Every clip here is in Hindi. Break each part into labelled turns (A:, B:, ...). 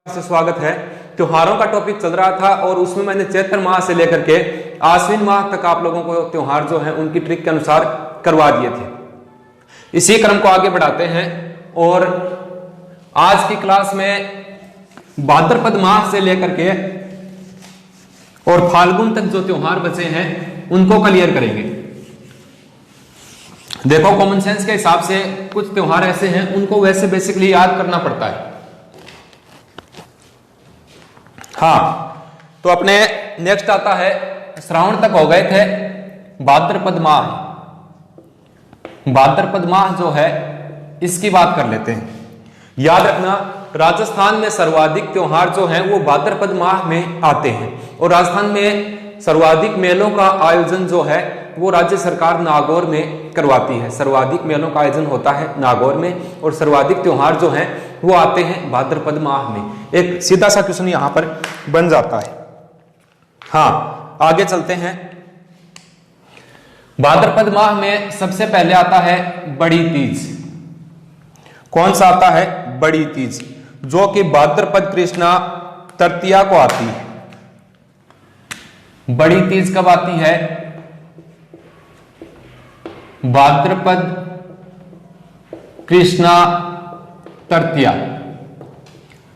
A: से स्वागत है। त्योहारों का टॉपिक चल रहा था और उसमें मैंने चैत्र माह से लेकर के आश्विन माह तक आप लोगों को त्योहार जो है उनकी ट्रिक के अनुसार करवा दिए थे। इसी क्रम को आगे बढ़ाते हैं और आज की क्लास में भाद्रपद माह से लेकर के और फाल्गुन तक जो त्योहार बचे हैं उनको क्लियर करेंगे। देखो, कॉमन सेंस के हिसाब से कुछ त्योहार ऐसे हैं उनको वैसे बेसिकली याद करना पड़ता है। हाँ, तो अपने नेक्स्ट आता है, श्रावण तक हो गए थे, भाद्रपद माह। भाद्रपद माह जो है इसकी बात कर लेते हैं। याद रखना, राजस्थान में सर्वाधिक त्योहार जो हैं वो भाद्रपद माह में आते हैं और राजस्थान में सर्वाधिक मेलों का आयोजन जो है वो राज्य सरकार नागौर में करवाती है। सर्वाधिक मेलों का आयोजन होता है नागौर में और सर्वाधिक त्योहार जो हैं वो आते हैं भाद्रपद माह में। एक सीधा सा क्वेश्चन यहां पर बन जाता है। हाँ, आगे चलते हैं। भाद्रपद माह में सबसे पहले आता है बड़ी तीज। कौन सा आता है? बड़ी तीज, जो कि भाद्रपद कृष्णा तृतीया को आती है। बड़ी तीज कब आती है? भाद्रपद कृष्णा तृतीया।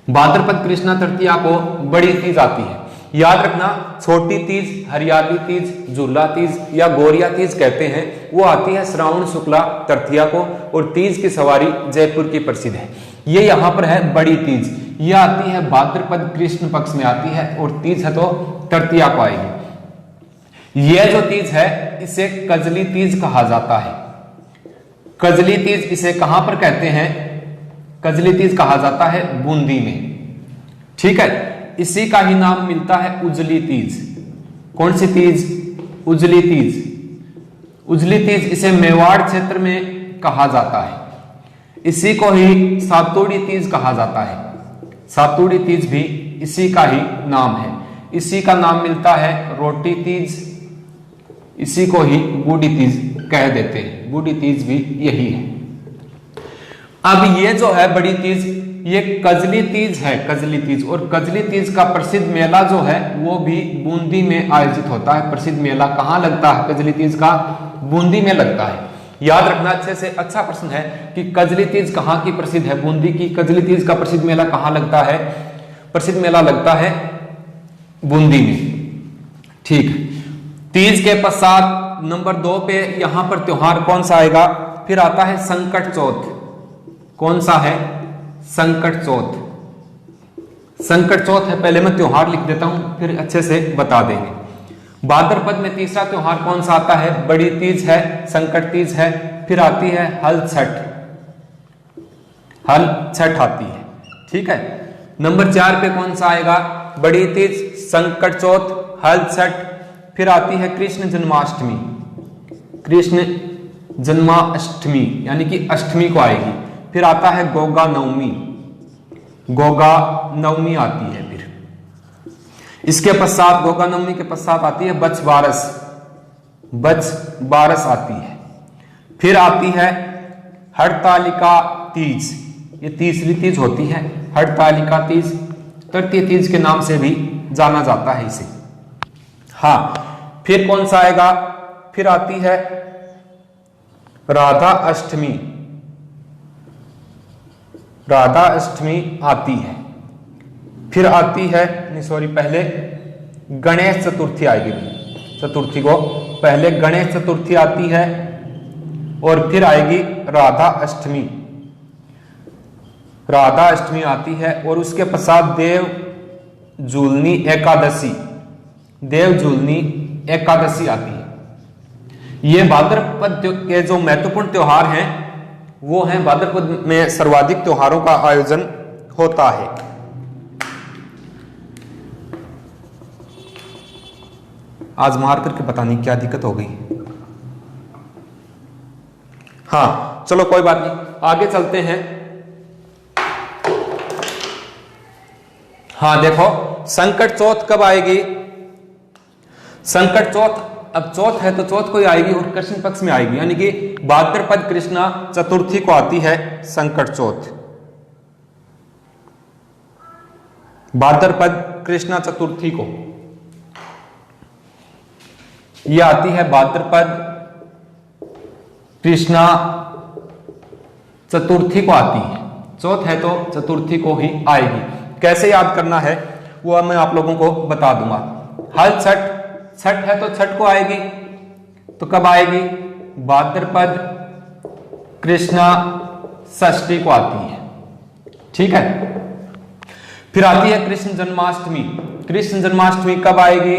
A: भाद्रपद कृष्णा तृतीया को बड़ी तीज आती है। याद रखना, छोटी तीज, हरियाली तीज, झूला तीज या गोरिया तीज कहते हैं, वो आती है श्रावण शुक्ला तृतीया को और तीज की सवारी जयपुर की प्रसिद्ध है। ये यहां पर है बड़ी तीज, ये आती है भाद्रपद कृष्ण पक्ष में आती है और तीज है तो तृतीया को आएगी। यह जो तीज है इसे कजली तीज कहा जाता है। कजली तीज इसे कहां पर कहते हैं? कजली तीज कहा जाता है बूंदी में। ठीक है, इसी का ही नाम मिलता है उजली तीज। कौन सी तीज? उजली तीज। उजली तीज इसे मेवाड़ क्षेत्र में कहा जाता है। इसी को ही सातुड़ी तीज कहा जाता है। सातुड़ी तीज भी इसी का ही नाम है। इसी का नाम मिलता है रोटी तीज। इसी को ही बूढ़ी तीज कह देते हैं। बूढ़ी तीज भी यही है। अब ये जो है बड़ी तीज, ये कजली तीज है। कजली तीज, और कजली तीज का प्रसिद्ध मेला जो है वो भी बूंदी में आयोजित होता है। प्रसिद्ध मेला कहां लगता है? कजली तीज का बूंदी में लगता है। याद रखना अच्छे से, अच्छा प्रश्न है कि कजली तीज कहां की प्रसिद्ध है? बूंदी की। कजली तीज का प्रसिद्ध मेला कहां लगता है? प्रसिद्ध मेला लगता है बूंदी में। ठीक है, तीज के पश्चात नंबर 2 पे यहां पर त्योहार कौन सा आएगा? फिर आता है संकट चौथ। कौन सा है? संकट चौथ। संकट चौथ है, पहले मैं त्योहार लिख देता हूं फिर अच्छे से बता देंगे। भाद्रपद में तीसरा त्योहार कौन सा आता है? बड़ी तीज है, संकट तीज है, फिर आती है हल छठ। हल छठ आती है। ठीक है, नंबर 4 पे कौन सा आएगा? बड़ी तीज, संकट चौथ, हल छठ, फिर आती है कृष्ण जन्माष्टमी। कृष्ण जन्माष्टमी यानी कि अष्टमी को आएगी। फिर आता है गोगा नवमी। गोगा नवमी आती है। फिर इसके पश्चात, गोगा नवमी के पश्चात आती है बच बारस। बच बारस आती है। फिर आती है हड़तालिका तीज। ये तीसरी तीज होती है, हड़तालिका तीज। तृतीय तीज के नाम से भी जाना जाता है इसे। हाँ, फिर कौन सा आएगा? फिर आती है राधा अष्टमी। राधा अष्टमी आती है। फिर आती है, नहीं सॉरी, पहले गणेश चतुर्थी आएगी। चतुर्थी को पहले गणेश चतुर्थी आती है और फिर आएगी राधा अष्टमी। राधा अष्टमी आती है और उसके पश्चात देव झूलनी एकादशी। देव झूलनी एकादशी आती है। ये भाद्रपद के जो महत्वपूर्ण त्योहार हैं वो हैं, भाद्रपद में सर्वाधिक त्योहारों का आयोजन होता है। आज मार करके पता नहीं क्या दिक्कत हो गई। हाँ चलो कोई बात नहीं, आगे चलते हैं। हाँ देखो, संकट चौथ कब आएगी? संकट चौथ, अब चौथ है तो चौथ को ही आएगी और कृष्ण पक्ष में आएगी, यानी कि भाद्रपद कृष्णा चतुर्थी को आती है संकट चौथ। भाद्रपद कृष्णा चतुर्थी को, यह आती है भाद्रपद कृष्णा चतुर्थी को आती है। चौथ है तो चतुर्थी को ही आएगी। कैसे याद करना है वो मैं आप लोगों को बता दूंगा। हल छठ, छठ है तो छठ को आएगी, तो कब आएगी? भाद्रपद कृष्णा षष्ठी को आती है। ठीक है, फिर आती है कृष्ण जन्माष्टमी। कृष्ण जन्माष्टमी कब आएगी?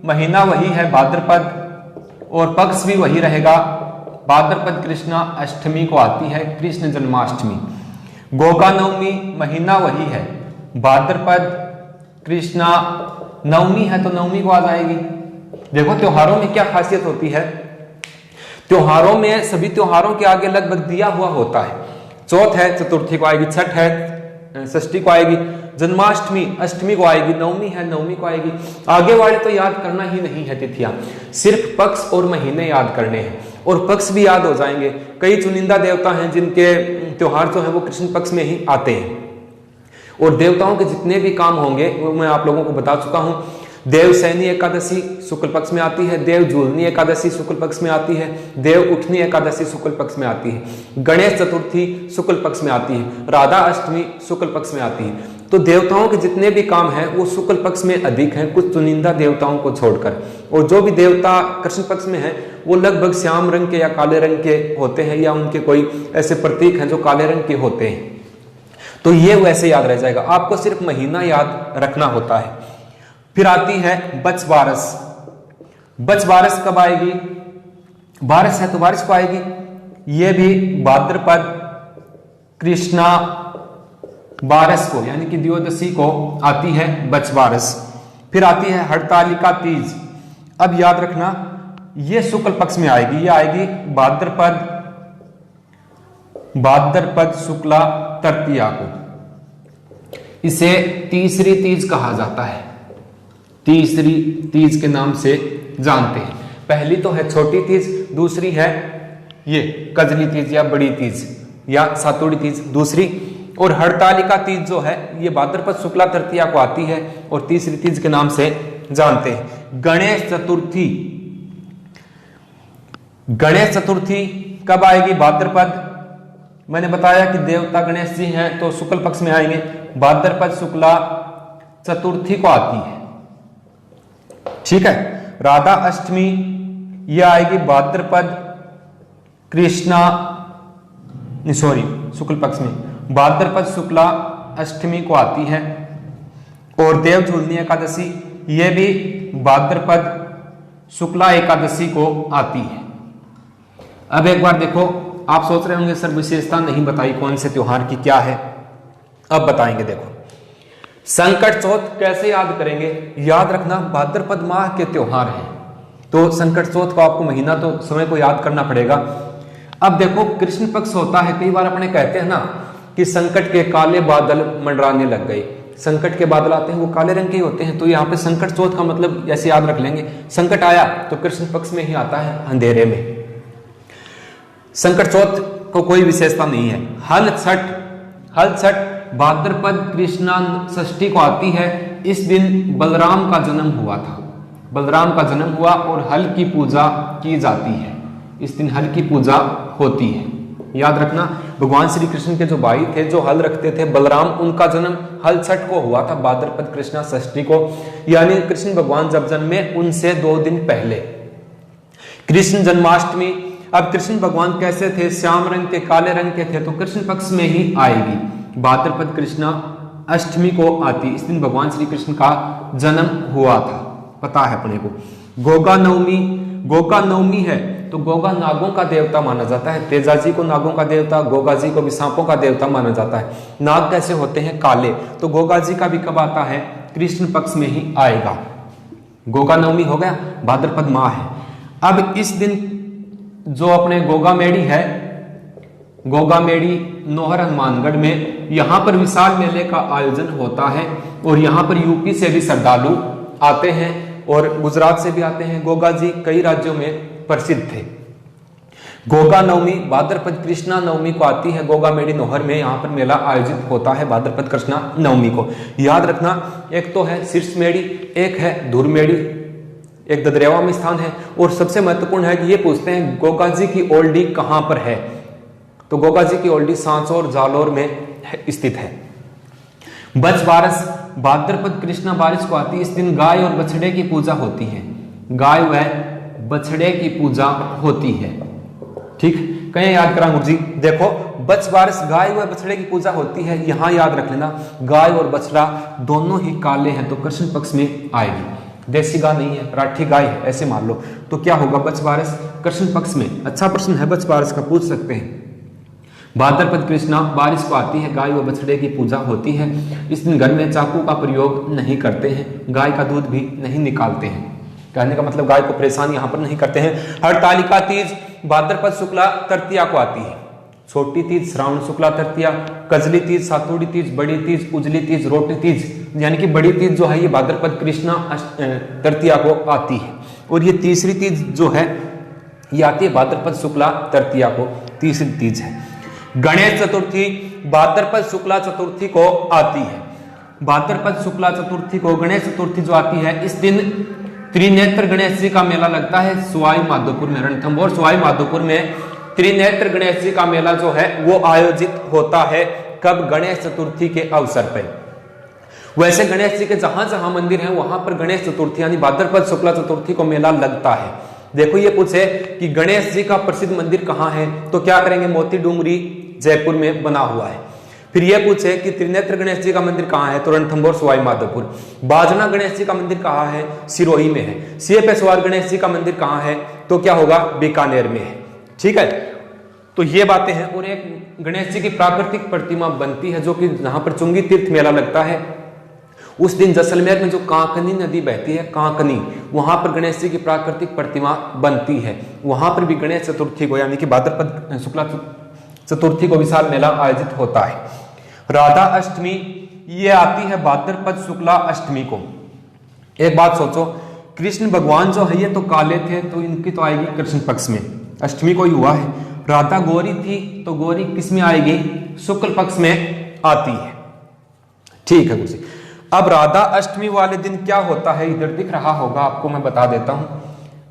A: महीना वही है भाद्रपद और पक्ष भी वही रहेगा। भाद्रपद कृष्णा अष्टमी को आती है कृष्ण जन्माष्टमी। गोगा नवमी, महीना वही है भाद्रपद कृष्णा नवमी है तो नवमी को आ जाएगी। देखो त्योहारों में क्या खासियत होती है, त्योहारों में सभी त्योहारों के आगे लगभग दिया हुआ होता है। चौथ है चतुर्थी को आएगी, छठ है षष्ठी को आएगी, जन्माष्टमी अष्टमी को आएगी, नवमी है नवमी को आएगी। आगे वाले तो याद करना ही नहीं है तिथियां, सिर्फ पक्ष और महीने याद करने हैं और पक्ष भी याद हो जाएंगे। कई चुनिंदा देवता हैं जिनके त्योहार जो है वो कृष्ण पक्ष में ही आते हैं और देवताओं के जितने भी काम होंगे वो मैं आप लोगों को बता चुका हूं। देवसैनी एकादशी शुक्ल पक्ष में आती है, देव झूलनी एकादशी शुक्ल पक्ष में आती है, देव उठनी एकादशी शुक्ल पक्ष में आती है, गणेश चतुर्थी शुक्ल पक्ष में आती है, राधा अष्टमी शुक्ल पक्ष में आती है। तो देवताओं के जितने भी काम हैं वो शुक्ल पक्ष में अधिक हैं, कुछ चुनिंदा देवताओं को छोड़कर। और जो भी देवता कृष्ण पक्ष में हैं वो लगभग श्याम रंग के या काले रंग के होते हैं या उनके कोई ऐसे प्रतीक हैं जो काले रंग के होते हैं। तो ये वैसे याद रह जाएगा, आपको सिर्फ महीना याद रखना होता है। फिर आती है बच बारस। बच बारस कब आएगी? बारस है तो बारिश को आएगी। ये भी भाद्रपद कृष्णा बारस को यानी कि द्वादशी को आती है बच बारस। फिर आती है हड़तालिका तीज। अब याद रखना ये शुक्ल पक्ष में आएगी, ये आएगी भाद्रपद शुक्ला तृतीया को। इसे तीसरी तीज कहा जाता है, तीसरी तीज के नाम से जानते हैं। पहली तो है छोटी तीज, दूसरी है ये कजली तीज या बड़ी तीज या सातुड़ी तीज दूसरी, और हड़तालिका तीज जो है ये भाद्रपद शुक्ला तृतीया को आती है और तीसरी तीज के नाम से जानते हैं। गणेश चतुर्थी, गणेश चतुर्थी कब आएगी? भाद्रपद, मैंने बताया कि देवता गणेश जी हैं तो शुक्ल पक्ष में आएंगे, भाद्रपद शुक्ला चतुर्थी को आती है। ठीक है, राधा अष्टमी ये आएगी भाद्रपद कृष्णा शुक्ल पक्ष में, भाद्रपद शुक्ला अष्टमी को आती है। और देव झूलनी एकादशी ये भी भाद्रपद शुक्ला एकादशी को आती है। अब एक बार देखो, आप सोच रहे होंगे सर विशेषता नहीं बताई कौन से त्योहार की क्या है, अब बताएंगे। देखो संकट चौथ कैसे याद करेंगे? याद रखना भाद्रपद माह के त्योहार हैं तो संकट चौथ को आपको महीना तो समय को याद करना पड़ेगा। अब देखो कृष्ण पक्ष होता है, कई बार अपने कहते हैं ना कि संकट के काले बादल मंडराने लग गए। संकट के बादल आते हैं वो काले रंग के होते हैं, तो यहाँ पे संकट चौथ का मतलब ऐसे याद रख लेंगे, संकट आया तो कृष्ण पक्ष में ही आता है अंधेरे में। संकट चौथ को कोई विशेषता नहीं है। हल छठ भाद्रपद कृष्णा षष्ठी को आती है। इस दिन बलराम का जन्म हुआ था, बलराम का जन्म हुआ और हल की पूजा की जाती है। इस दिन हल की पूजा होती है, याद रखना। भगवान श्री कृष्ण के जो भाई थे जो हल रखते थे बलराम, उनका जन्म हल छठ को हुआ था भाद्रपद कृष्णा षष्ठी को, यानी कृष्ण भगवान जब जन्मे उनसे 2 दिन पहले। कृष्ण जन्माष्टमी, अब कृष्ण भगवान कैसे थे? श्याम रंग के काले रंग के थे तो कृष्ण पक्ष में ही आएगी, भाद्रपद कृष्णा अष्टमी को आती। इस दिन भगवान श्री कृष्ण का जन्म हुआ था, पता है अपने को। गोगा नवमी है तो गोगा नागों का देवता माना जाता है। तेजा जी को नागों का देवता, गोगा जी को भी सांपों का देवता माना जाता है। नाग कैसे होते हैं? काले। तो गोगा जी का भी कब आता है? कृष्ण पक्ष में ही आएगा। गोगा नवमी हो गया, भाद्रपद माह है। अब इस दिन जो अपने गोगा मेड़ी है, गोगा मेड़ी नोहर हनुमानगढ़ में, यहाँ पर विशाल मेले का आयोजन होता है और यहाँ पर यूपी से भी श्रद्धालु आते हैं और गुजरात से भी आते हैं। गोगा जी कई राज्यों में प्रसिद्ध थे। गोगा नवमी भाद्रपद कृष्णा नवमी को आती है। गोगा मेड़ी नोहर में यहाँ पर मेला आयोजित होता है भाद्रपद कृष्णा नवमी को। याद रखना, एक तो है शीर्ष मेड़ी, एक है धुर मेड़ी, एक ददरेवा में स्थान है। और सबसे महत्वपूर्ण है कि ये पूछते हैं गोगा जी की ओल्डी कहां पर है, तो गोगा जी की ओल्डी सांचौर जालोर में स्थित है। बच बारस भाद्रपद कृष्णा बारिश को आती है। इस दिन गाय और बछड़े की पूजा होती है। गाय व बछड़े की पूजा होती है। ठीक, कहीं याद करा गुरु जी, देखो बच बारस गाय व बछड़े की पूजा होती है। यहां याद रख लेना, गाय और बछड़ा दोनों ही काले हैं तो कृष्ण पक्ष में आएगी। देसी गाय नहीं है, राठी गाय है, ऐसे मान लो, तो क्या होगा बच बारस कृष्ण पक्ष में। अच्छा प्रश्न है बच बारस का, पूछ सकते हैं। भाद्रपद कृष्णा बारिश को आती है, गाय व बछड़े की पूजा होती है। इस दिन घर में चाकू का प्रयोग नहीं करते हैं, गाय का दूध भी नहीं निकालते हैं। कहने का मतलब गाय को परेशान यहाँ पर नहीं करते हैं। हरतालिका तीज भाद्रपद शुक्ला तृतीया को आती है। छोटी तीज श्रावण शुक्ला तृतीया, कजली तीज, सातुड़ी तीज, बड़ी तीज, उजली तीज, रोटी तीज, यानी कि बड़ी तीज जो है ये भाद्रपद कृष्णा तृतीया को आती है। और ये तीसरी तीज जो है ये आती है भाद्रपद शुक्ला तृतीया को, तीसरी तीज है। गणेश चतुर्थी भाद्रपद शुक्ला चतुर्थी को आती है। भाद्रपद शुक्ला चतुर्थी को गणेश चतुर्थी जो आती है, इस दिन त्रिनेत्र गणेश जी का मेला लगता है सवाई माधोपुर में। रणथंभौर सवाई माधोपुर में त्रिनेत्र गणेश जी का मेला जो है वो आयोजित होता है। कब? गणेश चतुर्थी के अवसर पर। वैसे गणेश जी के जहां जहां मंदिर हैं वहां पर गणेश चतुर्थी यानी भाद्रपद शुक्ला चतुर्थी को मेला लगता है। देखो ये पूछे कि गणेश जी का प्रसिद्ध मंदिर कहां है, तो क्या करेंगे, मोती डूंगरी जयपुर में बना हुआ है। फिर यह पूछे कि त्रिनेत्र गणेश जी का मंदिर कहां है, तो रणथंभौर सवाई माधोपुर। बाजना गणेश जी का मंदिर कहां है, सिरोही में है। सिए पे सवार गणेश जी का मंदिर कहां है, तो क्या होगा, बीकानेर में है। ठीक है, तो ये बातें हैं। और एक गणेश जी की प्राकृतिक प्रतिमा बनती है जो कि जहां पर चुंगी तीर्थ मेला लगता है उस दिन जैसलमेर में जो कांकनी नदी बहती है, कांकनी, वहां पर गणेश जी की प्राकृतिक प्रतिमा बनती है। वहां पर भी गणेश चतुर्थी को यानी कि भाद्रपद शुक्ला चतुर्थी को विशाल मेला आयोजित होता है। राधा अष्टमी ये आती है भाद्रपद शुक्ला अष्टमी को। एक बात सोचो, कृष्ण भगवान जो है ये तो काले थे तो इनकी तो आएगी कृष्ण पक्ष में, अष्टमी को ही हुआ है। राधा गोरी थी तो गोरी किस में आएगी, शुक्ल पक्ष में आती है। ठीक है गुरुजी। अब राधा अष्टमी वाले दिन क्या होता है, इधर दिख रहा होगा आपको, मैं बता देता हूं।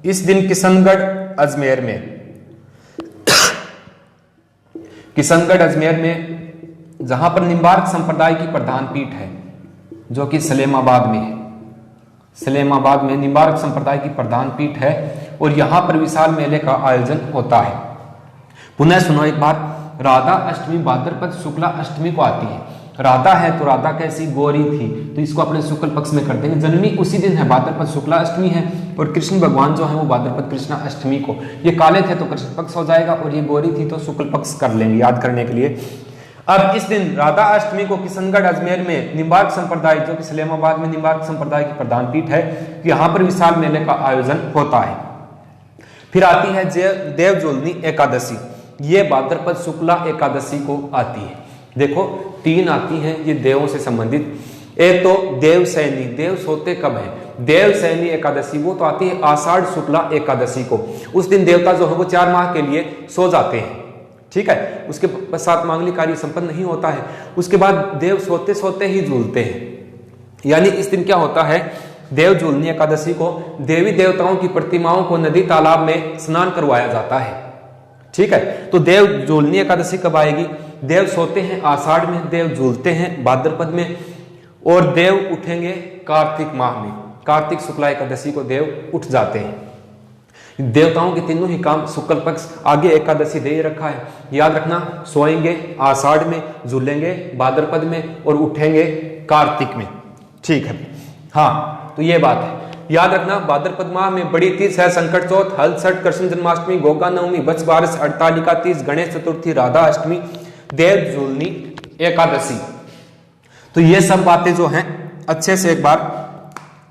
A: इस दिन किशनगढ़ अजमेर में जहां पर निम्बार्क संप्रदाय की प्रधान पीठ है जो कि सलेमाबाद में है। सलेमाबाद में निम्बार्क संप्रदाय की प्रधान पीठ है और यहां पर विशाल मेले का आयोजन होता है। पुनः सुनो एक बार, राधा अष्टमी भाद्रपद शुक्ला अष्टमी को आती है। राधा है तो राधा कैसी, गोरी थी, तो इसको अपने शुक्ल पक्ष में कर देंगे। जन्मी उसी दिन है, भाद्रपद शुक्ला अष्टमी है। और कृष्ण भगवान जो है वो भाद्रपद कृष्णा अष्टमी को, ये काले थे तो कृष्ण पक्ष हो जाएगा और ये गोरी थी तो शुक्ल पक्ष कर लेंगे याद करने के लिए। अब इस दिन राधा अष्टमी को किशनगढ़ अजमेर में निम्बार्क संप्रदाय जो कि सलेमाबाद में निम्बार्क संप्रदाय की प्रधान पीठ है, यहाँ पर विशाल मेले का आयोजन होता है। फिर आती है देवजोलनी एकादशी, ये भाद्रपद शुक्ला एकादशी को आती है। देखो तीन आती हैं ये देवों से संबंधित। एक तो देवसैनी, देव सोते कब है, देवसैनी एकादशी वो तो आती है आषाढ़ शुक्ला एकादशी को। उस दिन देवता जो है वो 4 माह के लिए सो जाते हैं। ठीक है, उसके पश्चात मांगलिक कार्य संपन्न नहीं होता है। उसके बाद देव सोते सोते ही झूलते हैं। यानी इस दिन क्या होता है, देव झूलनी एकादशी को देवी देवताओं की प्रतिमाओं को नदी तालाब में स्नान करवाया जाता है। ठीक है, तो देव झूलनी एकादशी कब आएगी, देव सोते हैं आषाढ़ में, देव झूलते हैं भाद्रपद में और देव उठेंगे कार्तिक माह में। कार्तिक शुक्ला एकादशी को देव उठ जाते हैं। देवताओं के तीनों ही काम शुक्ल पक्ष, आगे एकादशी दे रखा है याद रखना, सोएंगे आषाढ़ में, झूलेंगे भाद्रपद में और उठेंगे कार्तिक में। ठीक है, हाँ तो ये बात है याद रखना। भाद्रपद माह में बड़ी तीज है, संकट चौथ, हल छठ, कृष्ण जन्माष्टमी, गोगा नवमी, बच बारस, हरतालिका तीज, गणेश चतुर्थी, राधा अष्टमी, देव झूलनी एकादशी। तो ये सब बातें जो हैं अच्छे से एक बार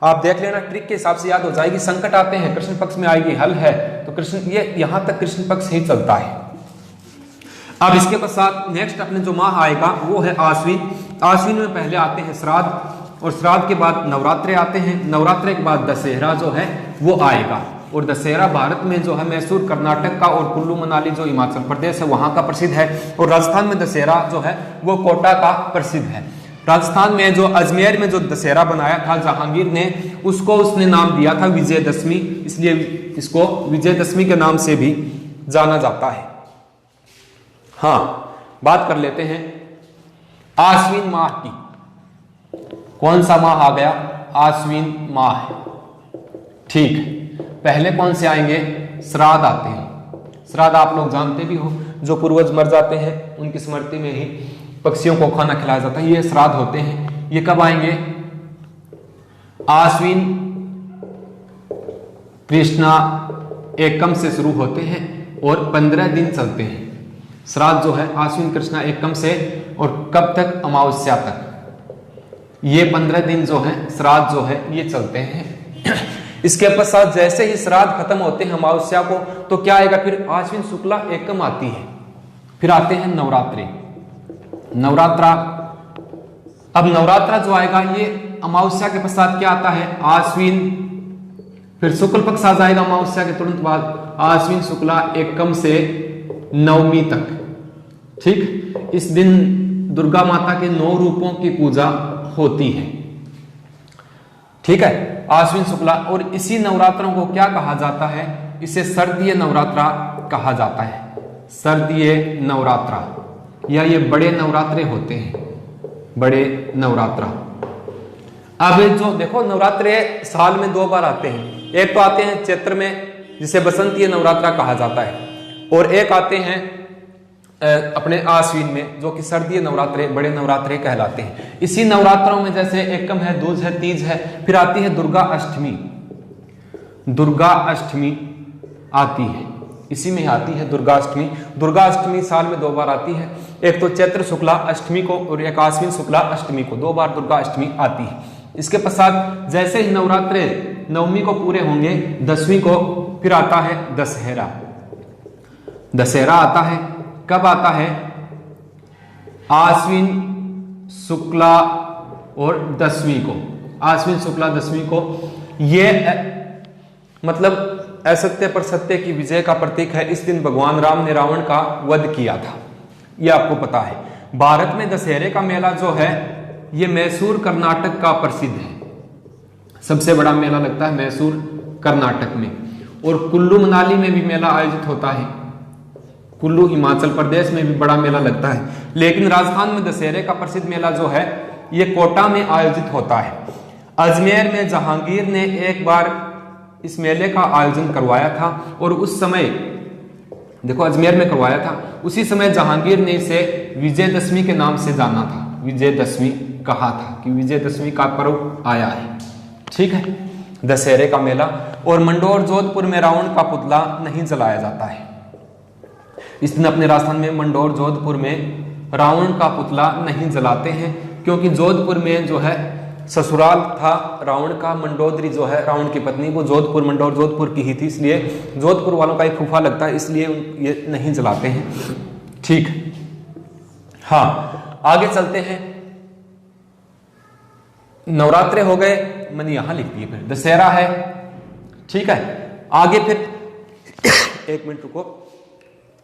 A: आप देख लेना, ट्रिक के हिसाब से याद हो जाएगी। संकट आते हैं कृष्ण पक्ष में आएगी, हल है तो कृष्ण, ये यहां तक कृष्ण पक्ष ही चलता है। अब इसके पश्चात नेक्स्ट अपने जो माह आएगा वो है आश्विन। आश्विन में पहले आते हैं श्राद्ध और श्राद्ध के बाद नवरात्रे आते हैं, नवरात्रे के बाद दशहरा जो है वो आएगा। और दशहरा भारत में जो है मैसूर कर्नाटक का और कुल्लू मनाली जो हिमाचल प्रदेश है वहां का प्रसिद्ध है। और राजस्थान में दशहरा जो है वो कोटा का प्रसिद्ध है। राजस्थान में जो अजमेर में जो दशहरा बनाया था जहांगीर ने, उसको उसने नाम दिया था विजयदशमी, इसलिए इसको विजयदशमी के नाम से भी जाना जाता है। हाँ, बात कर लेते हैं आश्विन माह की। कौन सा माह आ गया? आश्विन माह। ठीक, पहले कौन से आएंगे? श्राद्ध आते हैं। श्राद्ध आप लोग जानते भी हो, जो पूर्वज मर जाते हैं उनकी स्मृति में ही पक्षियों को खाना खिलाया जाता है, ये श्राद्ध होते हैं। ये कब आएंगे? आश्विन कृष्णा एकम से शुरू होते हैं और 15 दिन चलते हैं। श्राद्ध जो है आश्विन कृष्णा एकम से और कब तक? अमावस्या तक। ये 15 दिन जो है श्राद्ध जो है ये चलते हैं। इसके पश्चात जैसे ही श्राद्ध खत्म होते हैं अमावस्या को, तो क्या आएगा? फिर आश्विन शुक्ला एकम आती है। फिर आते हैं नवरात्रि, नवरात्रा। अब नवरात्रा जो आएगा ये अमावस्या के पश्चात क्या आता है? आश्विन, फिर शुक्ल पक्ष आ जाएगा अमावस्या के तुरंत बाद, आश्विन शुक्ला एकम से नवमी तक। ठीक, इस दिन दुर्गा माता के 9 रूपों की पूजा होती है। ठीक है, आश्विन शुक्ला। और इसी नवरात्रों को क्या कहा जाता है? इसे शारदीय नवरात्रा कहा जाता है। शारदीय नवरात्रा, या ये बड़े नवरात्रे होते हैं, बड़े नवरात्रा। अब जो देखो नवरात्रे साल में 2 बार आते हैं। एक तो आते हैं चैत्र में, जिसे बसंतीय नवरात्रा कहा जाता है, और एक आते हैं अपने आश्विन में, जो कि सर्दीय नवरात्रे, बड़े नवरात्रे कहलाते हैं। इसी नवरात्रों में जैसे एकम है, दूज है, तीज है, फिर आती है दुर्गा अष्टमी। दुर्गा अष्टमी आती है, इसी में आती है दुर्गा अष्टमी। दुर्गा अष्टमी साल में 2 बार आती है, एक तो चैत्र शुक्ला अष्टमी को और एक आश्विन शुक्ला अष्टमी को, 2 बार दुर्गा अष्टमी आती है। इसके पश्चात जैसे ही नवरात्रे नवमी को पूरे होंगे, 10वीं को फिर आता है दशहरा। दशहरा आता है, कब आता है? आश्विन शुक्ला और 10वीं को, आश्विन शुक्ला 10वीं को। ये मतलब असत्य पर सत्य की विजय का प्रतीक है। इस दिन भगवान राम ने रावण का वध किया था, ये आपको पता है। भारत में दशहरे का मेला जो है ये मैसूर कर्नाटक का प्रसिद्ध है। सबसे बड़ा मेला लगता है मैसूर कर्नाटक में, और कुल्लू मनाली में भी मेला आयोजित होता है। कुल्लू हिमाचल प्रदेश में भी बड़ा मेला लगता है। लेकिन राजस्थान में दशहरे का प्रसिद्ध मेला जो है ये कोटा में आयोजित होता है। अजमेर में जहांगीर ने एक बार इस मेले का आयोजन करवाया था, और उस समय देखो अजमेर में करवाया था, उसी समय जहांगीर ने इसे विजयदशमी के नाम से जाना था। विजयदशमी कहा था कि विजयदशमी का पर्व आया है। ठीक है, दशहरे का मेला। और मंडोर जोधपुर में रावण का पुतला नहीं जलाया जाता है। इस दिन अपने राजस्थान में मंडोर जोधपुर में रावण का पुतला नहीं जलाते हैं, क्योंकि जोधपुर में जो है ससुराल था रावण का। मंडोदरी जो है रावण की पत्नी, वो जोधपुर, मंडोर जोधपुर की ही थी, इसलिए जोधपुर वालों का एक फूफा लगता है, इसलिए ये नहीं जलाते हैं। ठीक, हाँ आगे चलते हैं। नवरात्रे हो गए, मैंने यहां लिख दिए, फिर दशहरा है। ठीक है, आगे फिर एक मिनट रुको,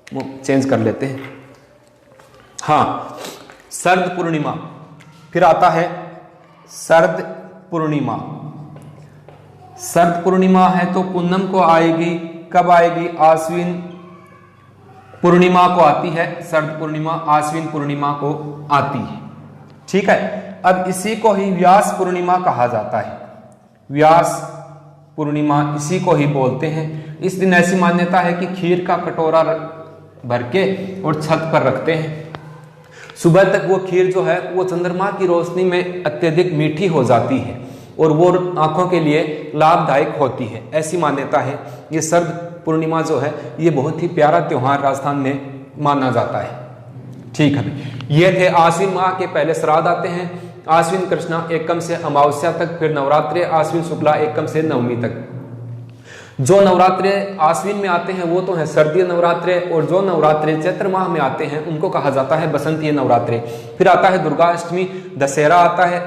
A: वो चेंज कर लेते हैं। हाँ, शरद पूर्णिमा, फिर आता है शरद पूर्णिमा। शरद पूर्णिमा है तो पूनम को आएगी। कब आएगी? आश्विन पूर्णिमा को आती है शरद पूर्णिमा, आश्विन पूर्णिमा को आती है। ठीक है, अब इसी को ही व्यास पूर्णिमा कहा जाता है। व्यास पूर्णिमा इसी को ही बोलते हैं। इस दिन ऐसी मान्यता है कि खीर का कटोरा भर के और छत पर रखते हैं। सुबह तक वो खीर जो है वो चंद्रमा की रोशनी में अत्यधिक मीठी हो जाती है और वो आंखों के लिए लाभदायक होती है, ऐसी मान्यता है। ये शरद पूर्णिमा जो है ये बहुत ही प्यारा त्योहार राजस्थान में माना जाता है। ठीक है, ये थे आश्विन माह के पहले श्राद्ध आते हैं, आश्विन कृष्णा एकम से अमावस्या तक, फिर नवरात्रे आश्विन शुक्ला एकम से नवमी तक। जो नवरात्रे आश्विन में आते हैं वो तो है सर्दीय नवरात्रे, और जो नवरात्रे चैत्र माह में आते हैं उनको कहा जाता है बसंतीय नवरात्रे। फिर आता है दुर्गा अष्टमी, दशहरा आता है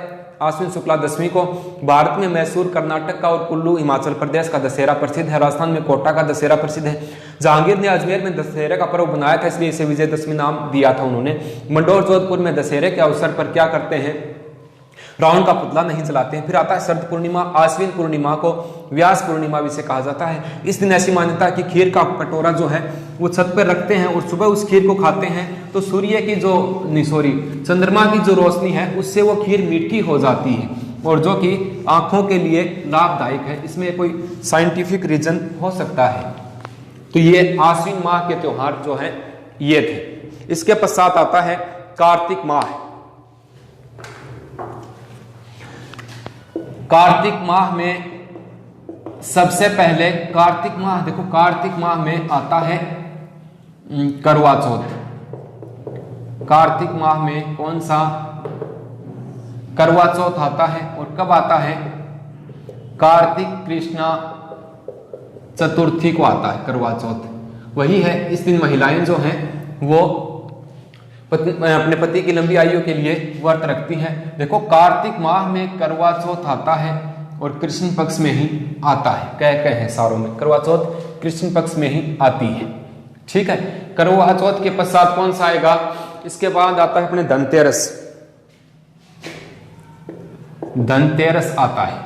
A: आश्विन शुक्ला दशमी को। भारत में मैसूर कर्नाटक का और कुल्लू हिमाचल प्रदेश का दशहरा प्रसिद्ध है। राजस्थान में कोटा का दशहरा प्रसिद्ध है। जहांगीर ने अजमेर में दशहरे का पर्व बनाया था, इसलिए इसे विजयदशमी नाम दिया था उन्होंने। मंडोर जोधपुर में दशहरे के अवसर पर क्या करते हैं, रावण का पुतला नहीं जलाते हैं। फिर आता है शरद पूर्णिमा। आश्विन पूर्णिमा को व्यास पूर्णिमा भी से कहा जाता है। इस दिन ऐसी मान्यता है कि खीर का कटोरा जो है वो छत पर रखते हैं और सुबह उस खीर को खाते हैं तो सूर्य की जो चंद्रमा की जो रोशनी है उससे वो खीर मीठी हो जाती है और जो कि आंखों के लिए लाभदायक है। इसमें कोई साइंटिफिक रीजन हो सकता है। तो ये आश्विन माह के त्योहार जो है ये थे। इसके पश्चात आता है कार्तिक माह। कार्तिक माह में सबसे पहले कार्तिक माह देखो, कार्तिक माह में आता है करवा चौथ। कार्तिक माह में कौन सा करवा चौथ आता है और कब आता है, कार्तिक कृष्णा चतुर्थी को आता है करवा चौथ। वही है, इस दिन महिलाएं जो हैं वो अपने पति की लंबी आयु के लिए व्रत रखती हैं। देखो कार्तिक माह में करवा चौथ आता है और कृष्ण पक्ष में ही आता है। कह है सारों में करवा चौथ कृष्ण पक्ष में ही आती है। ठीक है, करवा चौथ के पश्चात कौन सा आएगा, इसके बाद आता है अपने धनतेरस। धनतेरस आता है।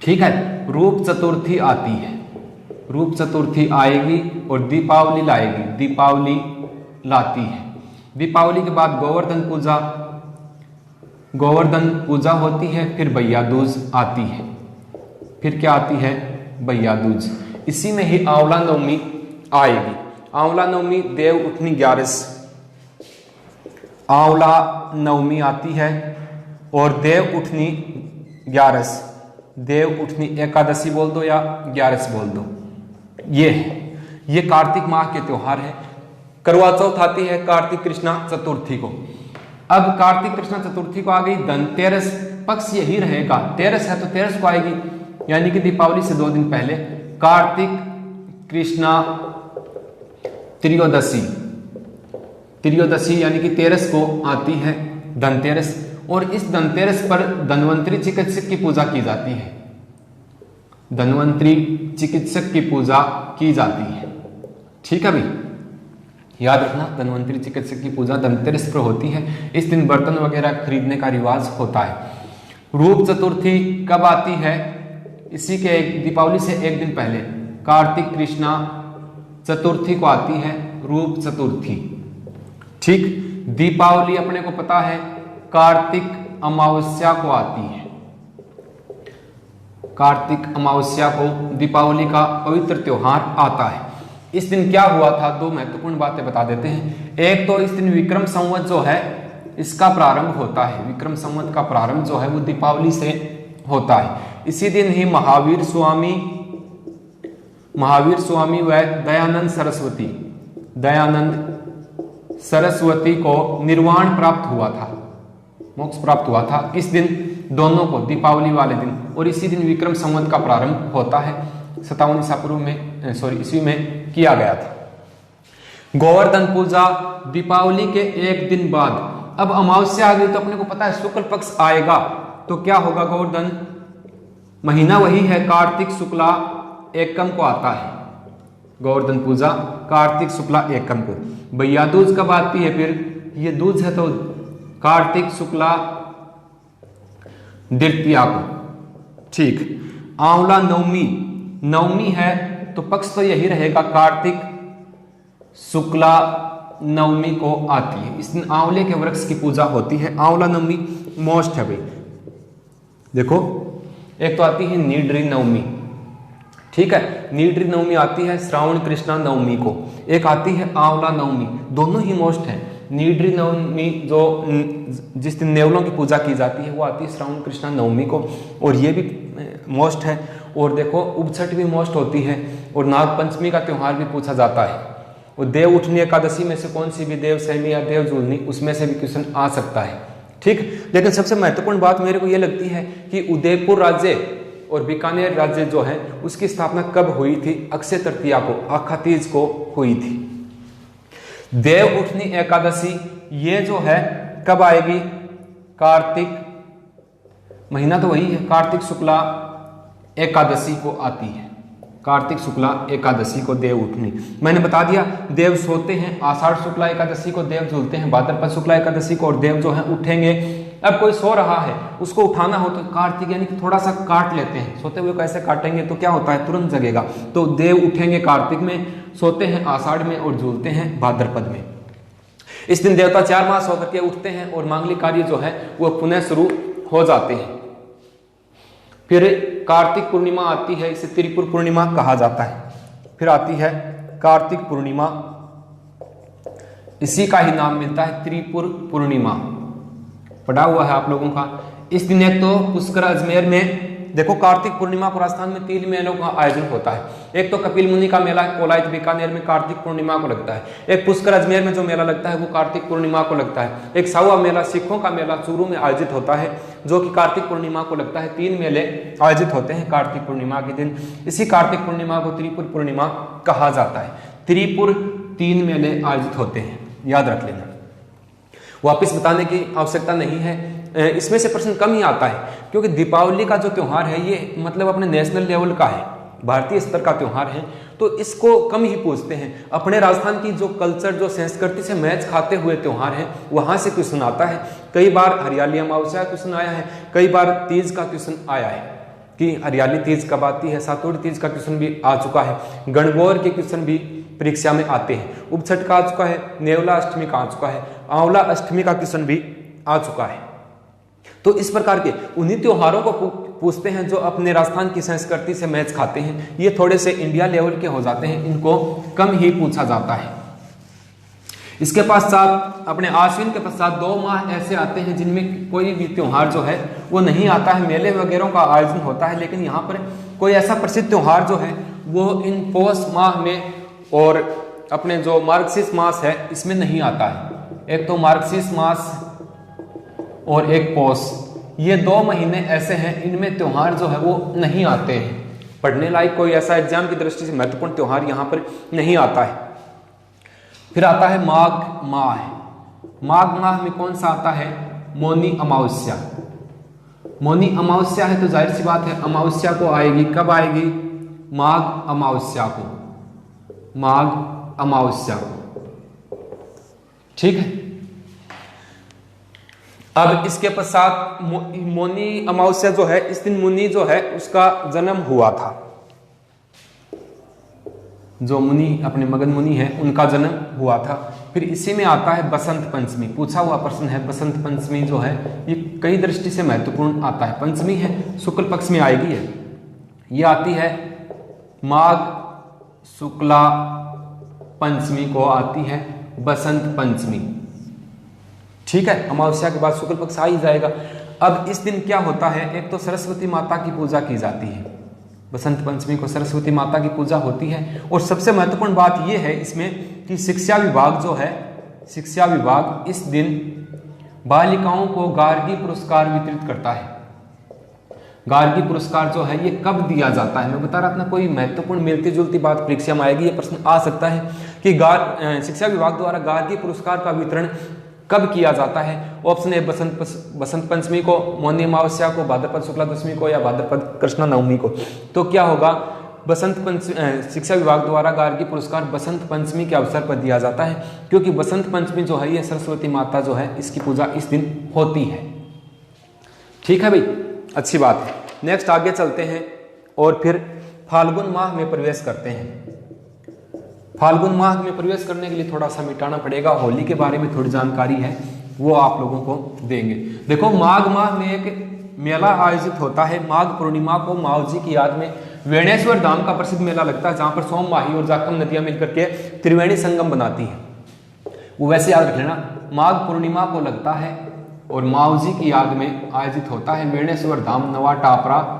A: ठीक है, रूप चतुर्थी आती है। रूप चतुर्थी आएगी और दीपावली लाएगी, दीपावली लाती है। दीपावली के बाद गोवर्धन पूजा होती है। फिर भैया दूज आती है। फिर क्या आती है, भैया दूज। इसी में ही आंवला नवमी आएगी। आंवला नवमी देव उठनी 11 आंवला नवमी आती है और देव उठनी 11, देव उठनी एकादशी बोल दो या 11 बोल दो। ये है, ये कार्तिक माह के त्योहार है। करवा चौथ आती है कार्तिक कृष्णा चतुर्थी को। अब कार्तिक कृष्णा चतुर्थी को आ गई धनतेरस। पक्ष यही रहेगा, 13 है तो 13 को आएगी, यानी कि दीपावली से 2 दिन पहले कार्तिक कृष्णा त्रयोदशी। त्रयोदशी यानी कि 13 को आती है धनतेरस। और इस धनतेरस पर धन्वंतरी चिकित्सक की पूजा की जाती है। धन्वंतरी चिकित्सक की पूजा की जाती है। ठीक है भाई, याद रखना, धन्वंतरी चिकित्सक की पूजा धनतेरस पर होती है। इस दिन बर्तन वगैरह खरीदने का रिवाज होता है। रूप चतुर्थी कब आती है, इसी के दीपावली से 1 दिन पहले कार्तिक कृष्णा चतुर्थी को आती है रूप चतुर्थी। ठीक, दीपावली अपने को पता है कार्तिक अमावस्या को आती है। कार्तिक अमावस्या को दीपावली का पवित्र त्योहार आता है। इस दिन क्या हुआ था, 2 महत्वपूर्ण बातें बता देते हैं। एक तो इस दिन विक्रम संवत जो है इसका प्रारंभ होता है। विक्रम संवत का प्रारंभ जो है वो दीपावली से होता है। इसी दिन ही महावीर स्वामी व दयानंद सरस्वती को निर्वाण प्राप्त हुआ था, मोक्ष प्राप्त हुआ था। इस दिन दोनों को दीपावली वाले दिन और इसी दिन विक्रम संवत का प्रारंभ होता है। 57 ईसा पूर्व में ईस्वी में किया गया था। गोवर्धन पूजा दीपावली के 1 दिन बाद। अब अमावस्या आ गई तो अपने को पता है शुक्ल पक्ष आएगा तो क्या होगा, गोवर्धन महीना वही है कार्तिक शुक्ला एकम को आता है। गोवर्धन पूजा कार्तिक शुक्ला एकम को। भैया दूज कब आती है, फिर ये दूज है तो कार्तिक शुक्ला द्वितीया को। ठीक, आंवला नवमी है तो पक्ष तो यही रहेगा कार्तिक शुक्ला नवमी को आती है। इस दिन आंवले के वृक्ष की पूजा होती है। आंवला नवमी मोस्ट है भाई। देखो, एक तो आती है नीडरी नवमी। ठीक है, नीडरी नवमी आती है श्रावण कृष्णा नवमी को। एक आती है आंवला नवमी, दोनों ही मोस्ट है। नीडरी नवमी जो जिस दिन नेवलों की पूजा की जाती है वो आती है श्रावण कृष्णा नवमी को और ये भी मोस्ट है। और देखो उपछठ भी मोस्ट होती है और नाग पंचमी का त्योहार भी पूछा जाता है। और देव उठनी एकादशी में से कौन सी भी, देव सहमी या देव झूलनी, उसमें से भी क्वेश्चन आ सकता है। ठीक, लेकिन सबसे महत्वपूर्ण बात मेरे को यह लगती है कि उदयपुर राज्य और बीकानेर राज्य जो है उसकी स्थापना कब हुई थी, अक्षय तृतीया को, आखा तीज को हुई थी। देव उठनी एकादशी ये जो है कब आएगी, कार्तिक महीना तो वही है, कार्तिक शुक्ला एकादशी को आती है, कार्तिक शुक्ला एकादशी को देव उठनी। मैंने बता दिया देव सोते हैं आषाढ़ शुक्ला एकादशी को, देव झूलते हैं भाद्रपद शुक्ला एकादशी को, और देव जो है उठेंगे। अब कोई सो रहा है उसको उठाना हो तो कार्तिक यानी कि थोड़ा सा काट लेते हैं, सोते हुए कैसे काटेंगे तो क्या होता है तुरंत जगेगा, तो देव उठेंगे कार्तिक में, सोते हैं आषाढ़ में और झूलते हैं भाद्रपद में। इस दिन देवता 4 मास होकर के उठते हैं और मांगलिक कार्य जो है वो पुनः शुरू हो जाते हैं। फिर कार्तिक पूर्णिमा आती है, इसे त्रिपुर पूर्णिमा कहा जाता है। फिर आती है कार्तिक पूर्णिमा, इसी का ही नाम मिलता है त्रिपुर पूर्णिमा, पढ़ा हुआ है आप लोगों का। इस दिन एक तो पुष्कर अजमेर में देखो, कार्तिक पूर्णिमा को राजस्थान में 3 मेलों का आयोजन होता है। एक तो कपिल मुनि का मेला कोलायत बीकानेर में कार्तिक पूर्णिमा को लगता है, एक पुष्कर अजमेर में जो मेला लगता है वो कार्तिक पूर्णिमा को लगता है, एक सावा मेला सिखों का मेला चूरू में आयोजित होता है जो कि कार्तिक पूर्णिमा को लगता है। 3 मेले आयोजित होते हैं कार्तिक पूर्णिमा के दिन। इसी कार्तिक पूर्णिमा को त्रिपुर पूर्णिमा कहा जाता है। त्रिपुर 3 मेले आयोजित होते हैं, याद रख लेना, वापिस बताने की आवश्यकता नहीं है। इसमें से प्रश्न कम ही आता है क्योंकि दीपावली का जो त्योहार है ये मतलब अपने नेशनल लेवल का है, भारतीय स्तर का त्योहार है, तो इसको कम ही पूछते हैं। अपने राजस्थान की जो कल्चर, जो संस्कृति से मैच खाते हुए त्योहार है वहां से क्वेश्चन आता है। कई बार हरियाली अमावस्या क्वेश्चन आया है, कई बार तीज का क्वेश्चन आया है कि हरियाली तीज कब आती है, सातोड़ी तीज का क्वेश्चन भी आ चुका है, गणगौर के क्वेश्चन भी परीक्षा में आते हैं, उपछठ का आ चुका है, नेवला अष्टमी का आ चुका है, आंवला अष्टमी का क्वेश्चन भी आ चुका है। तो इस प्रकार के उन्हीं त्योहारों को पूछते हैं जो अपने राजस्थान की संस्कृति से मैच खाते हैं। ये थोड़े से इंडिया लेवल के हो जाते हैं, इनको कम ही पूछा जाता है। इसके पश्चात अपने आश्विन के पश्चात 2 माह ऐसे आते हैं जिनमें कोई भी त्योहार जो है वो नहीं आता है, मेले वगैरह का आयोजन होता है, लेकिन यहाँ पर कोई ऐसा प्रसिद्ध त्योहार जो है वो इन पौष माह में और अपने जो मार्गशीर्ष मास है इसमें नहीं आता है। एक तो मार्गशीर्ष मास और एक पौष, ये 2 महीने ऐसे हैं इनमें त्योहार जो है वो नहीं आते हैं। पढ़ने लायक कोई ऐसा एग्जाम की दृष्टि से महत्वपूर्ण त्योहार यहाँ पर नहीं आता है। फिर आता है माघ माह। माघ माह में कौन सा आता है? मौनी अमावस्या। मौनी अमावस्या है तो जाहिर सी बात है अमावस्या को आएगी, कब आएगी? माघ अमावस्या को, माघ अमावस्या को, ठीक है। अब इसके पश्चात मौनी अमावस्या जो है, इस दिन मुनि जो है उसका जन्म हुआ था, जो मुनि अपने मगध मुनि है उनका जन्म हुआ था। फिर इसी में आता है बसंत पंचमी, पूछा हुआ प्रश्न है। बसंत पंचमी जो है ये कई दृष्टि से महत्वपूर्ण आता है। पंचमी है, शुक्ल पक्ष में आएगी है, ये आती है माघ शुक्ला पंचमी को आती है बसंत पंचमी, ठीक है। अमावस्या के बाद शुक्ल पक्ष आ ही जाएगा। अब इस दिन क्या होता है? एक तो सरस्वती माता की पूजा की जाती है, बसंत पंचमी को सरस्वती माता की पूजा होती है। और सबसे महत्वपूर्ण बात यह है इसमें कि शिक्षा विभाग जो है, शिक्षा विभाग इस दिन बालिकाओं को गार्गी पुरस्कार वितरित करता है। गार्गी पुरस्कार जो है ये कब दिया जाता है? मैं बता रहा था ना, कोई महत्वपूर्ण मिलती जुलती बात परीक्षा में आएगी, ये प्रश्न आ सकता है कि शिक्षा विभाग द्वारा गार्गी पुरस्कार का वितरण कब किया जाता है? ऑप्शन ए बसंत पंचमी को, मौनी अमावस्या को, भाद्रपद शुक्ला दशमी को, या भाद्रपद कृष्णा नवमी को। तो क्या होगा? बसंत पंचमी, शिक्षा विभाग द्वारा गार्गी पुरस्कार बसंत पंचमी के अवसर पर दिया जाता है, क्योंकि बसंत पंचमी जो है ये सरस्वती माता जो है इसकी पूजा इस दिन होती है, ठीक है भाई, अच्छी बात है। नेक्स्ट आगे चलते हैं और फिर फाल्गुन माह में प्रवेश करते हैं। फाल्गुन माह में प्रवेश करने के लिए थोड़ा सा मिटाना पड़ेगा, होली के बारे में थोड़ी जानकारी है वो आप लोगों को देंगे। देखो माघ माह में एक मेला आयोजित होता है, माघ पूर्णिमा को माओ जी की याद में वेणेश्वर धाम का प्रसिद्ध मेला लगता है, जहां पर सोम माही और जाखम नदियां मिलकर के त्रिवेणी संगम बनाती है। वो वैसे याद रख लेना, माघ पूर्णिमा को लगता है और माओ जी की याद में आयोजित होता है। वेणेश्वर धाम, नवा टापरा,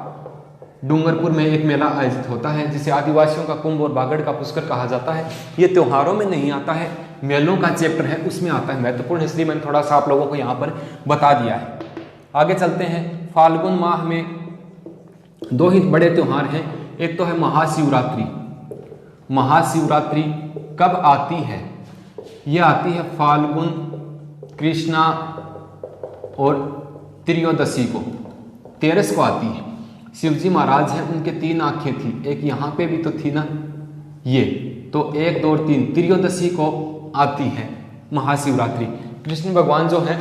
A: डूंगरपुर में एक मेला आयोजित होता है जिसे आदिवासियों का कुंभ और बागड़ का पुष्कर कहा जाता है। ये त्योहारों में नहीं आता है, मेलों का चैप्टर है उसमें आता है, महत्वपूर्ण, इसलिए मैंने थोड़ा सा आप लोगों को यहाँ पर बता दिया है। आगे चलते हैं। फाल्गुन माह में 2 ही बड़े त्योहार हैं, एक तो है महाशिवरात्रि। महाशिवरात्रि कब आती है? ये आती है फाल्गुन कृष्णा और त्रयोदशी को, तेरस को आती है। शिव जी महाराज हैं, उनके 3 आंखें थी, एक यहाँ पे भी तो थी ना, ये तो 1 2 और 3 त्रयोदशी को आती है महाशिवरात्रि। कृष्ण भगवान जो हैं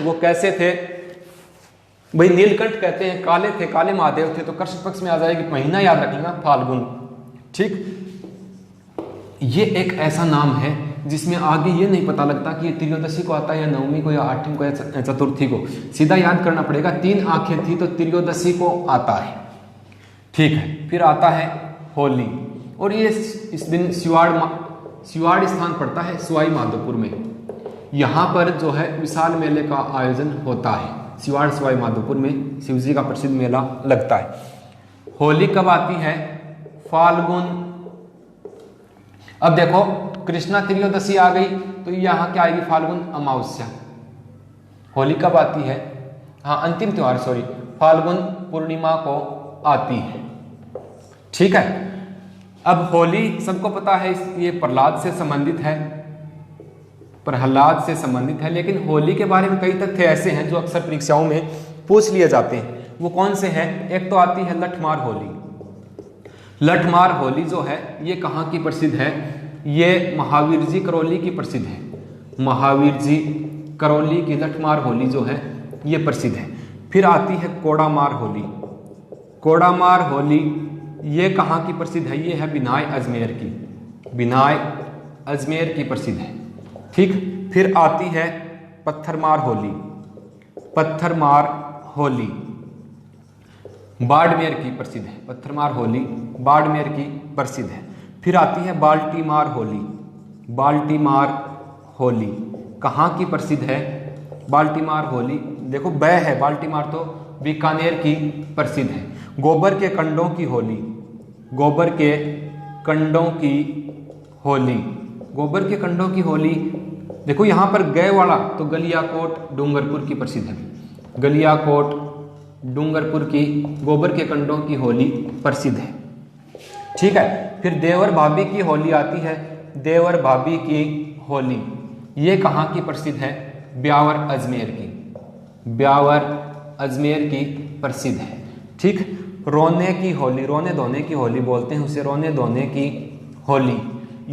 A: वो कैसे थे भाई, नीलकंठ कहते हैं, काले थे, काले महादेव थे, तो कृष्ण पक्ष में आ जाएगी। महीना याद रख लेना फाल्गुन, ठीक। ये एक ऐसा नाम है जिसमें आगे ये नहीं पता लगता कि ये त्रयोदशी को आता है या नवमी को या आठवीं को या चतुर्थी को, सीधा याद करना पड़ेगा। 3 आंखें थी तो त्रयोदशी को आता है, ठीक है। फिर आता है होली, और ये इस दिन शिवाड़ स्थान पड़ता है सवाई माधोपुर में। यहाँ पर जो है विशाल मेले का आयोजन होता है, शिवाड़ सवाई माधोपुर में शिव जी का प्रसिद्ध मेला लगता है। होली कब आती है? फाल्गुन। अब देखो कृष्णा त्रयोदशी आ गई तो यहाँ क्या आएगी? फाल्गुन अमावस्या। होली कब आती है? हाँ अंतिम त्योहार, सॉरी, फाल्गुन पूर्णिमा को आती है, ठीक है। अब होली सबको पता है, ये प्रहलाद से संबंधित है, प्रहलाद से संबंधित है। लेकिन होली के बारे में कई तथ्य ऐसे हैं जो अक्सर परीक्षाओं में पूछ लिए जाते हैं। वो कौन से हैं? एक तो आती है लठमार होली। लठमार होली जो है ये कहाँ की प्रसिद्ध है? ये महावीर जी करौली की प्रसिद्ध है। महावीर जी करौली की लठमार होली जो है ये प्रसिद्ध है। फिर आती है कोड़ामार होली। कोड़ामार होली ये कहाँ की प्रसिद्ध है? ये है बिनाय अजमेर की, बिनाय अजमेर की प्रसिद्ध है, ठीक। फिर आती है पत्थरमार होली। पत्थरमार होली बाड़मेर की प्रसिद्ध है, पत्थरमार होली बाड़मेर की प्रसिद्ध है। फिर आती है बाल्टीमार होली। बाल्टीमार होली कहाँ की प्रसिद्ध है? बाल्टीमार होली देखो ब है, बाल्टीमार तो बीकानेर की प्रसिद्ध है। गोबर के कंडों की होली, गोबर के कंडों की होली, गोबर के कंडों की होली देखो यहाँ पर गए वाला तो गलियाकोट डूंगरपुर की प्रसिद्ध है। गलियाकोट डूंगरपुर की गोबर के कंडों की होली प्रसिद्ध है, ठीक है। फिर देवर भाभी की होली आती है। देवर भाभी की होली ये कहाँ की प्रसिद्ध है? ब्यावर अजमेर की, ब्यावर अजमेर की प्रसिद्ध है, ठीक। रोने की होली, रोने धोने की होली बोलते हैं उसे, रोने धोने की होली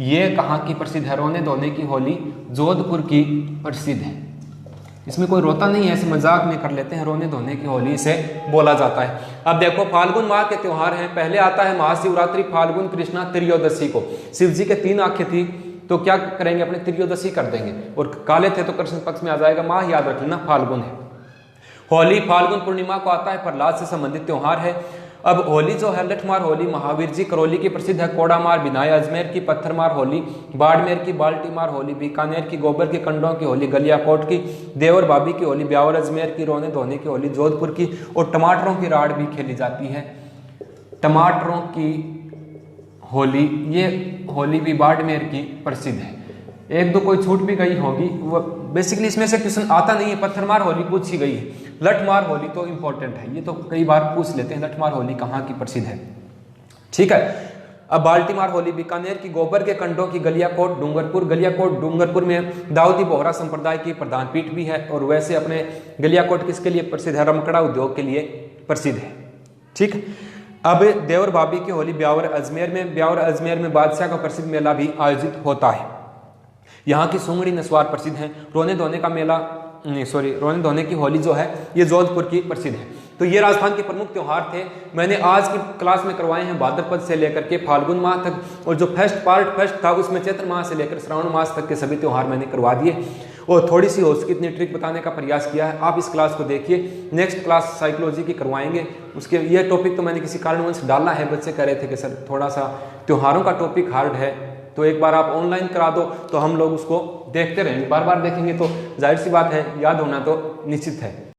A: ये कहाँ की प्रसिद्ध है? रोने धोने की होली जोधपुर की प्रसिद्ध है। इसमें कोई रोता नहीं है, ऐसे मजाक में कर लेते हैं, रोने धोने की होली से बोला जाता है। अब देखो फाल्गुन माह के त्योहार हैं। पहले आता है महाशिवरात्रि, फाल्गुन कृष्णा त्रयोदशी को। शिव जी के 3 आंखें थी तो क्या करेंगे? अपने त्रयोदशी कर देंगे, और काले थे तो कृष्ण पक्ष में आ जाएगा। माह याद रख लेना फाल्गुन है। होली फाल्गुन पूर्णिमा को आता है, प्रहलाद से संबंधित त्योहार है। अब होली जो है लठमार होली महावीर जी करौली की प्रसिद्ध है। कोड़ामार बिनाय अजमेर की, पत्थरमार होली बाड़मेर की, बाल्टीमार होली बीकानेर की, गोबर के कंडों की होली गलियाकोट की, देवर भाभी की होली ब्यावर अजमेर की, रोने धोने की होली जोधपुर की, और टमाटरों की राड़ भी खेली जाती है। टमाटरों की होली ये होली भी बाड़मेर की प्रसिद्ध है। एक दो कोई छूट भी गई होगी, वो बेसिकली इसमें से क्वेश्चन आता नहीं है। पत्थरमार होली पूछी गई है, लठमार होली तो इंपॉर्टेंट है, ये तो कई बार पूछ लेते हैं लठमार होली कहाँ की प्रसिद्ध है, ठीक है। अब बाल्टीमार होली बीकानेर की, गोबर के कंडों की गलियाकोट डूंगरपुर। गलियाकोट डूंगरपुर में दाऊदी बोहरा संप्रदाय की प्रधान पीठ भी है, और वैसे अपने गलियाकोट किसके लिए प्रसिद्ध है? रमकड़ा उद्योग के लिए प्रसिद्ध है, ठीक। अब देवर भाभी की होली ब्यावर अजमेर में। ब्यावर अजमेर में बादशाह का प्रसिद्ध मेला भी आयोजित होता है। यहाँ की सुंगड़ी नस्वार प्रसिद्ध है। रोने धोने का मेला रोने धोने की होली जो है ये जोधपुर की प्रसिद्ध है। तो ये राजस्थान के प्रमुख त्योहार थे। मैंने आज की क्लास में करवाए हैं भाद्रपद से लेकर के फाल्गुन माह तक, और जो फर्स्ट था उसमें चैत्र माह से लेकर श्रावण मास तक के सभी त्योहार मैंने करवा दिए, और थोड़ी सी हो सके इतनी ट्रिक बताने का प्रयास किया है। आप इस क्लास को देखिए। नेक्स्ट क्लास साइकोलॉजी की करवाएंगे, उसके ये टॉपिक तो मैंने किसी कारणवश डालना है, बच्चे कह रहे थे कि सर थोड़ा सा त्योहारों का टॉपिक हार्ड है, तो एक बार आप ऑनलाइन करा दो तो हम लोग उसको देखते रहेंगे, बार बार देखेंगे तो जाहिर सी बात है याद होना तो निश्चित है।